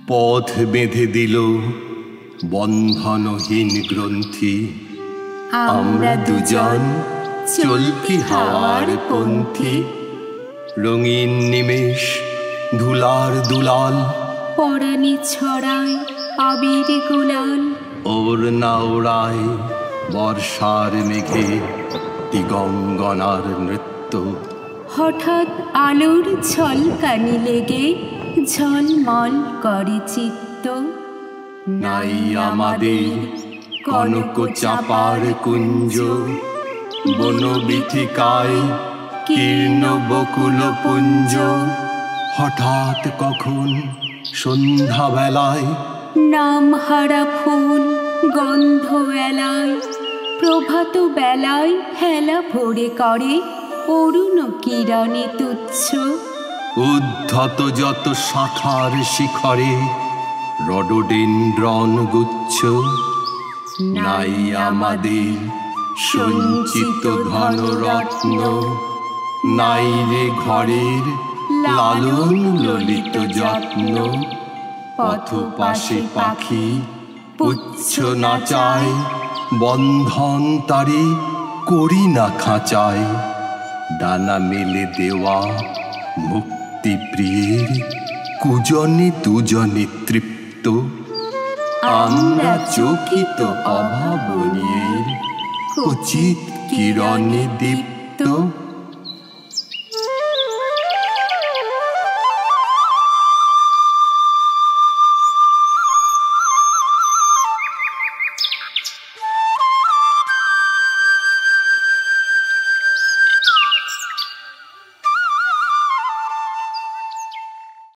পথ বেঁধে দিল বন্ধনহীন গ্রন্থি, আমরা দুজন চলতি হাওয়ার পন্থী। রঙিন নিমেষ ধুলার দুলাল, পরাণে ছড়ায় আবির গুলাল। ওর নাওড়ায় বর্ষার মেঘে দিগঙ্গনার নৃত্য। হঠাৎ আলোর ঝলকানি লেগে ঝলমল করে চিত্ত। নাই আমাদের কনক চাপার কুঞ্জ, বনবীথিকায় কীর্ণ বকুল পুঞ্জ। হঠাৎ কখন সন্ধ্যাবেলায় নাম হারা ফুল গন্ধ এলায়। প্রভাত বেলায় হেলা ভরে করে অরুণ কিরণে তুচ্ছ। উদ্ধত যত শাখার শিখরে রডোডেনড্রন গুচ্ছ। নাই আমাদের সঞ্চিত ঘন রত্ন, নাই রে ঘরের লালন ললিত যত্ন। পথ পাশে পাখি পুচ্ছ নাচায়, বন্ধন তারে করি না খাঁচায়। ডানা মেলে দেওয়া মুক্তি প্রিয়ের কুজনে দুজনে তৃপ্ত। আমরা চকিত অভাবনীয়ের কচিত কিরণে দীপ্ত।